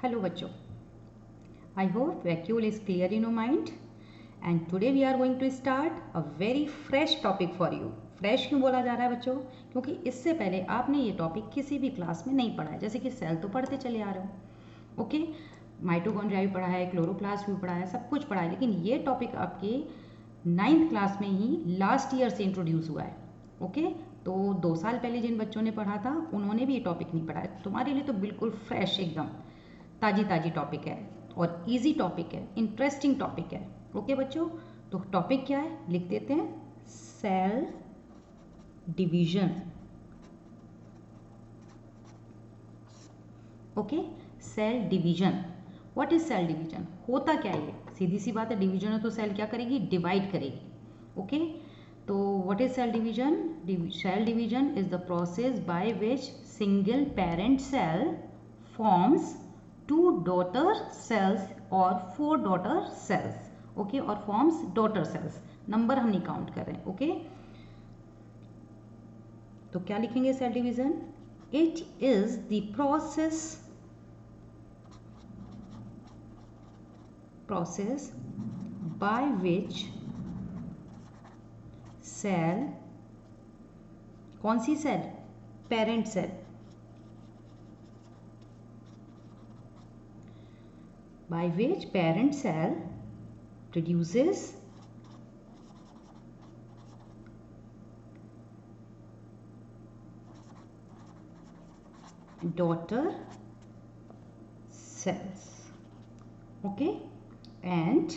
Hello bachcho, I hope vacuole is clear in your mind and today we are going to start a very fresh topic for you. Fresh क्यों बोला जा रहा है बच्चों? क्योंकि इससे पहले आपने ये टॉपिक किसी भी क्लास में नहीं पढ़ा है. जैसे कि सेल तो पढ़ते चले आ रहे हो, ओके, माइटोकॉन्ड्रिया भी पढ़ा है, क्लोरोप्लास्ट भी पढ़ा है, सब कुछ पढ़ा है, लेकिन ये टॉपिक आपके 9th क्लास में ही लास्ट ईयर से इंट्रोड्यूस हुआ है. ओके, तो 2 साल पहले जिन बच्चों ने पढ़ा था उन्होंने भी ये टॉपिक नहीं पढ़ा है. तुम्हारे लिए तो बिल्कुल फ्रेश, एकदम ताजी टॉपिक है और इजी टॉपिक है, इंटरेस्टिंग टॉपिक है. ओके बच्चों, तो टॉपिक क्या है लिख देते हैं, cell division. Okay, cell division. What is cell division? होता क्या है? सीधी सी बात है, डिवीजन है तो सेल क्या करेगी? डिवाइड करेगी. ओके, तो what is cell division? Cell division is the process by which single parent cell forms 2 daughter cells or 4 daughter cells. Okay, और फॉर्म्स डॉटर सेल्स. नंबर हम नहीं काउंट कर रहे हैं. ओके, तो क्या लिखेंगे cell division? It is the process by which cell, कौन सी cell? Parent cell. By which parent cell produces daughter cells. Okay, and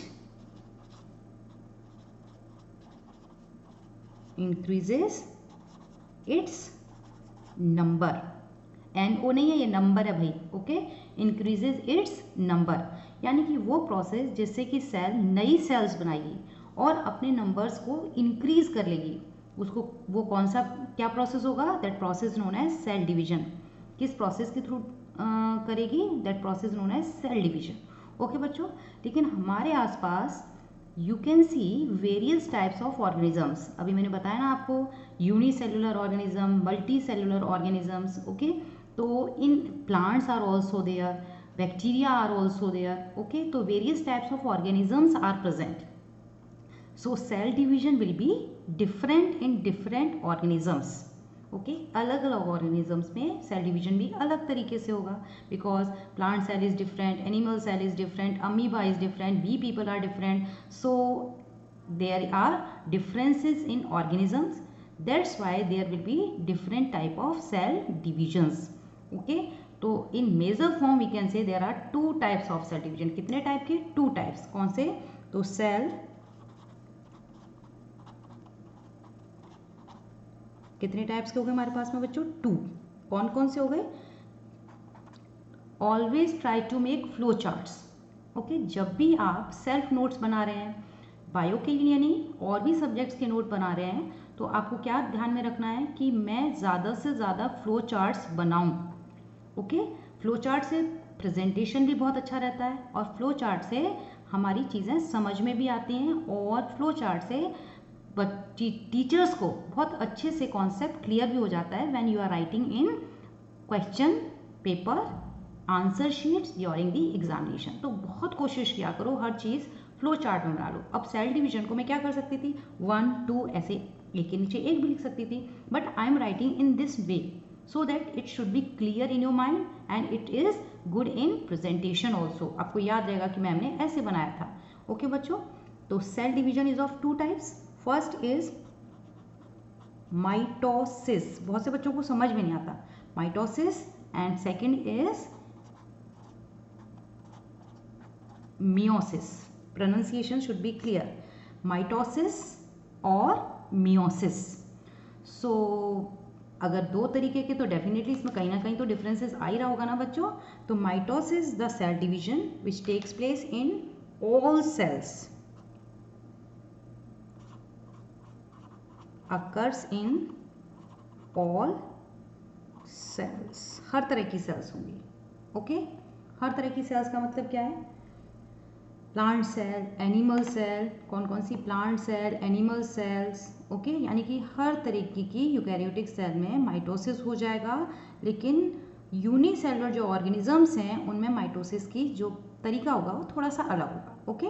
increases its number. NO नहीं है, ये नंबर है भाई. ओके, इंक्रीजेज इट्स नंबर, यानी कि वो प्रोसेस जिससे कि सेल नई सेल्स बनाएगी और अपने नंबर्स को इंक्रीज कर लेगी. उसको वो कौन सा क्या प्रोसेस होगा? That process known as cell division. किस प्रोसेस के थ्रू करेगी? That process known as cell division. Okay बच्चों, लेकिन हमारे आसपास you can see various types of organisms. अभी मैंने बताया ना आपको, unicellular organism, multi cellular organisms. Okay, तो इन plants are also there, bacteria are also there. Okay, तो various types of organisms are present. So cell division will be different in different organisms. Okay, अलग अलग organisms में cell division भी अलग तरीके से होगा, because plant cell is different, animal cell is different, amoeba is different, we people are different. So there are differences in organisms. That's why there will be different type of cell divisions. Okay, तो in major form we can say there are 2 types of cell division. कितने type के? 2 types. कौन से? तो cell, कितने types के हो गए हमारे पास में बच्चों? 2. कौन कौन से हो गए? Always try to make flow charts. Okay, जब भी आप सेल्फ नोट्स बना रहे हैं, बायो के लिए नहीं और भी सब्जेक्ट्स के नोट बना रहे हैं, तो आपको क्या ध्यान में रखना है कि मैं ज़्यादा से ज़्यादा फ्लो चार्ट्स बनाऊं. ओके, फ्लो चार्ट से प्रेजेंटेशन भी बहुत अच्छा रहता है और फ्लो चार्ट से हमारी चीज़ें समझ में भी आती हैं और फ्लो चार्ट से टीचर्स को बहुत अच्छे से कॉन्सेप्ट क्लियर भी हो जाता है when you are writing in question paper, answer sheets during the examination. तो बहुत कोशिश किया करो हर चीज़ फ्लो चार्ट में बना लो. अब सेल डिवीजन को मैं क्या कर सकती थी? 1, 2 ऐसे एक के नीचे एक भी लिख सकती थी, but I am writing in this way so that it should be clear in your mind and it is good in presentation also. आपको याद रहेगा कि मैम ने ऐसे बनाया था. ओके बच्चों, तो cell division is of 2 types. First is mitosis. बहुत से बच्चों को समझ में नहीं आता mitosis. And second is meiosis. Pronunciation should be clear, mitosis और मियोसिस. सो अगर 2 तरीके के, तो डेफिनेटली इसमें कहीं ना कहीं तो डिफरेंसेस आ ही रहा होगा ना बच्चों. तो mitosis the cell division which takes place in all cells, occurs in all cells. हर तरह की सेल्स होंगी. ओके, हर तरह की सेल्स का मतलब क्या है? Plant cell, animal cell. कौन कौन सी? Plant cell, animal cells. Okay, यानी कि हर तरीके की यूकैरियोटिक सेल में माइटोसिस हो जाएगा, लेकिन यूनिसेलुलर जो ऑर्गेनिजम्स हैं उनमें माइटोसिस की जो तरीका होगा वो थोड़ा सा अलग होगा, ओके।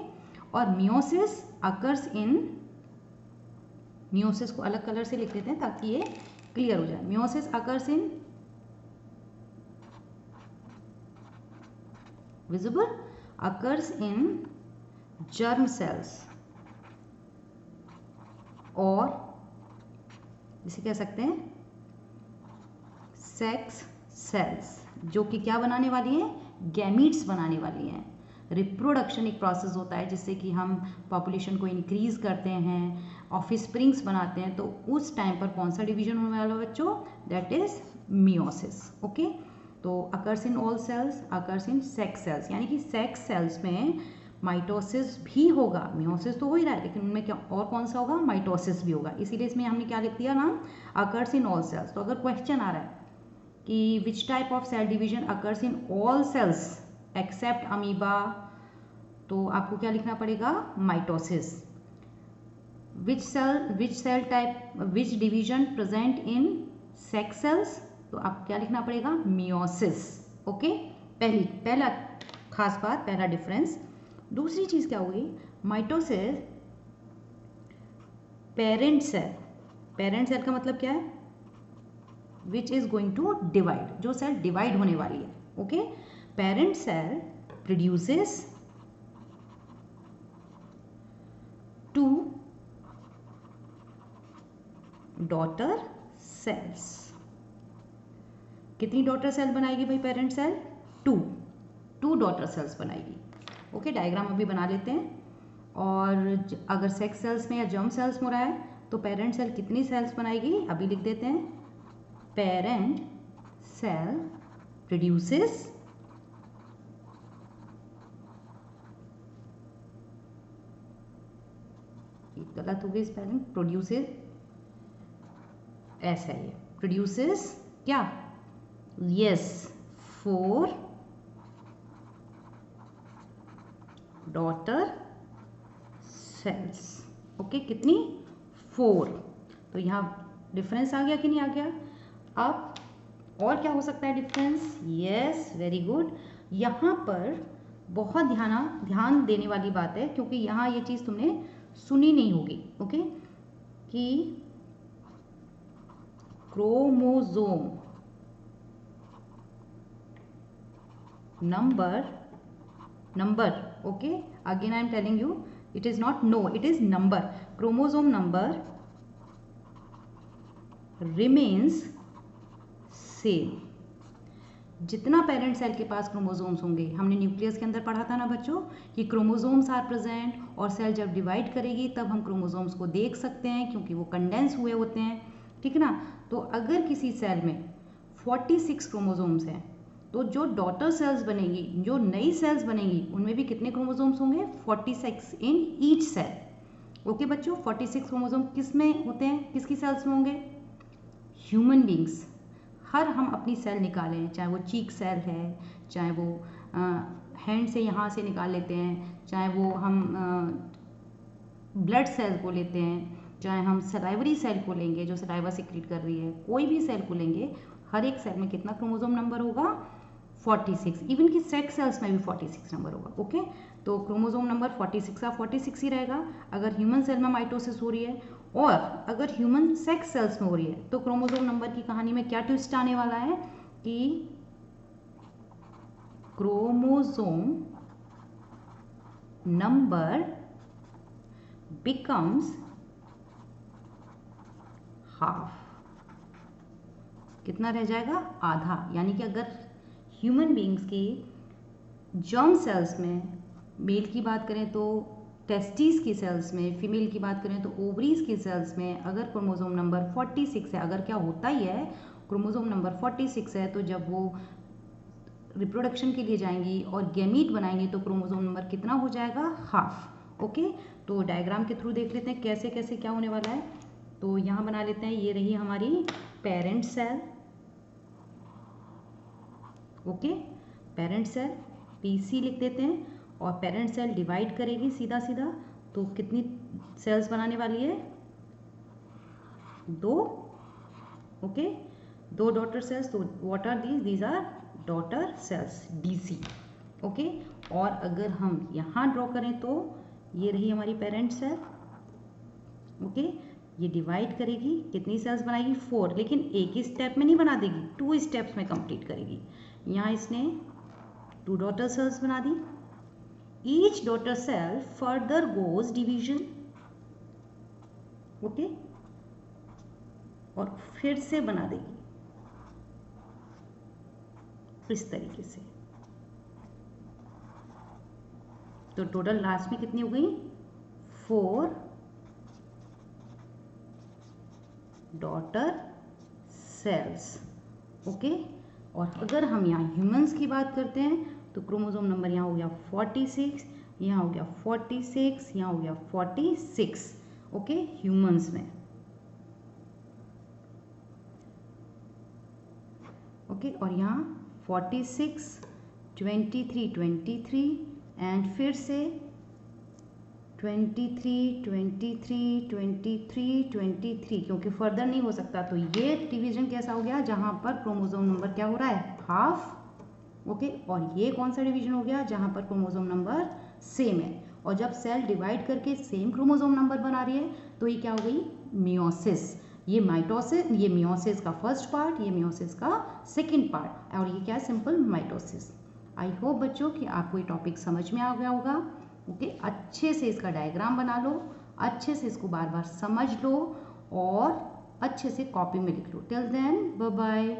और मियोसिस अकर्स इन, मियोसिस को अलग कलर से लिख देते हैं ताकि ये क्लियर हो जाए। Meiosis occurs in visible, occurs in germ cells, और इसे कह सकते हैं सेक्स सेल्स, जो कि क्या बनाने वाली हैं, गैमीट्स बनाने वाली हैं। रिप्रोडक्शन एक प्रोसेस होता है जिससे कि हम पॉपुलेशन को इंक्रीज करते हैं, ऑफस्प्रिंग्स बनाते हैं, तो उस टाइम पर कौन सा डिवीजन होने वाला है बच्चों, दैट इज मियोसिस, ओके। तो occurs in all cells, occurs in sex cells, यानी कि सेक्स सेल्स में माइटोसिस भी होगा, मियोसिस तो हो ही रहा है लेकिन उनमें क्या और कौन सा होगा, माइटोसिस भी होगा। इसीलिए इसमें हमने क्या लिख दिया नाम, अकर्स इन ऑल सेल्स। तो अगर क्वेश्चन आ रहा है कि which type of cell division occurs in all cells except amoeba, तो आपको क्या लिखना पड़ेगा, mitosis. Which cell type, which division present in sex cells, तो आपको क्या लिखना पड़ेगा, मियोसिस, ओके। पहला खास बात, पहला डिफरेंस। दूसरी चीज क्या हुई, mitosis parent cell, parent cell का मतलब क्या है, which is going to divide, जो सेल डिवाइड होने वाली है, okay. Parent cell produces two daughter cells. कितनी डॉटर सेल बनाएगी भाई parent cell, two daughter cells बनाएगी, ओके। डायग्राम अभी बना लेते हैं। और अगर सेक्स सेल्स में या जर्म सेल्स में हो रहा है तो पेरेंट सेल कितनी सेल्स बनाएगी, अभी लिख देते हैं, पेरेंट सेल प्रोड्यूसेस गलत हो गई स्पेलिंग, प्रोड्यूसेस ऐसा है, प्रोड्यूसेस क्या, यस, 4 डॉटर सेल्स, ओके। कितनी, 4। तो यहाँ डिफरेंस आ गया कि नहीं आ गया। अब और क्या हो सकता है डिफरेंस, यस, वेरी गुड। यहाँ पर बहुत ध्यान देने वाली बात है, क्योंकि यहाँ ये चीज़ तुमने सुनी नहीं होगी, ओके, कि chromosome number, okay, again I am telling you, it is not no, it is number. Chromosome number remains same. जितना पेरेंट सेल के पास क्रोमोसोम्स होंगे, हमने न्यूक्लियस के अंदर पढ़ा था ना बच्चों कि क्रोमोसोम्स आर प्रेजेंट, और सेल जब डिवाइड करेगी तब हम क्रोमोसोम्स को देख सकते हैं क्योंकि वो कंडेंस हुए होते हैं, ठीक है ना। तो अगर किसी सेल में 46 क्रोमोसोम्स हैं तो जो डॉटर सेल्स बनेगी, जो नई सेल्स बनेगी, उनमें भी कितने क्रोमोसोम्स होंगे, 46 इन ईच सेल, ओके बच्चों। 46 क्रोमोसोम किस में होते हैं, किसकी सेल्स में होंगे, ह्यूमन बींग्स। हर हम अपनी सेल निकालें, चाहे वो चीक सेल है, चाहे वो हैंड से यहाँ से निकाल लेते हैं, चाहे वो हम ब्लड सेल को लेते हैं, चाहे हम सलाइवरी सेल को लेंगे जो सलाइवा सिक्रीट कर रही है, कोई भी सेल को लेंगे, हर एक सेल में कितना क्रोमोसोम नंबर होगा, 46। इवन की सेक्स सेल्स में भी 46 नंबर होगा, ओके। तो क्रोमोसोम नंबर 46 का 46 ही रहेगा अगर ह्यूमन सेल में माइटोसिस हो रही है। और अगर ह्यूमन सेक्स सेल्स में हो रही है तो क्रोमोसोम नंबर की कहानी में क्या ट्विस्ट आने वाला है कि क्रोमोसोम नंबर बिकम्स हाफ। कितना रह जाएगा, आधा। यानी कि अगर ह्यूमन बींग्स की जर्म सेल्स में मेल की बात करें तो टेस्टिस की सेल्स में, फीमेल की बात करें तो ओवरीज की सेल्स में अगर क्रोमोसोम नंबर 46 है, अगर क्या होता ही है क्रोमोसोम नंबर 46 है, तो जब वो रिप्रोडक्शन के लिए जाएंगी और गैमीट बनाएंगी तो क्रोमोसोम नंबर कितना हो जाएगा, हाफ, ओके। तो डायग्राम के थ्रू देख लेते हैं कैसे कैसे क्या होने वाला है। तो यहाँ बना लेते हैं, ये रही हमारी parent cell, okay, parent cell PC लिख देते हैं, और पेरेंट सेल डिवाइड करेगी सीधा सीधा, तो कितनी सेल्स बनाने वाली है, 2, ओके। दो डॉटर सेल्स, तो what are these are daughter cells, DC। Okay, और अगर हम यहाँ ड्रॉ करें तो ये रही हमारी पेरेंट सेल। ओके, ये डिवाइड करेगी, कितनी सेल्स बनाएगी 4, लेकिन एक ही स्टेप में नहीं बना देगी, 2 स्टेप्स में कंप्लीट करेगी। यहाँ इसने 2 डॉटर सेल्स बना दी। Each daughter cell further goes division. Okay, और फिर से बना देगी इस तरीके से। तो टोटल लास्ट में कितनी हो गई 4 डॉटर सेल्स। ओके, और अगर हम यहाँ ह्यूमंस की बात करते हैं तो क्रोमोसोम नंबर यहाँ हो गया 46, यहाँ हो गया 46, यहाँ हो गया 46। ओके, ह्यूमंस में। ओके, और यहाँ 46, 23, 23 एंड फिर से 23, 23, 23, 23, क्योंकि फर्दर नहीं हो सकता। तो ये डिवीजन कैसा हो गया, जहाँ पर क्रोमोसोम नंबर क्या हो रहा है, हाफ। ओके, और ये कौन सा डिवीजन हो गया, जहाँ पर क्रोमोसोम नंबर सेम है। और जब सेल डिवाइड करके सेम क्रोमोसोम नंबर बना रही है तो ये क्या हो गई, मियोसिस। ये माइटोसिस, ये मियोसिस का फर्स्ट पार्ट, ये मियोसिस का सेकेंड पार्ट, और ये क्या है, सिंपल माइटोसिस। आई होप बच्चों कि आपको ये टॉपिक समझ में आ गया होगा। ओके, अच्छे से इसका डायग्राम बना लो, अच्छे से इसको बार बार समझ लो और अच्छे से कॉपी में लिख लो। Till then bye bye.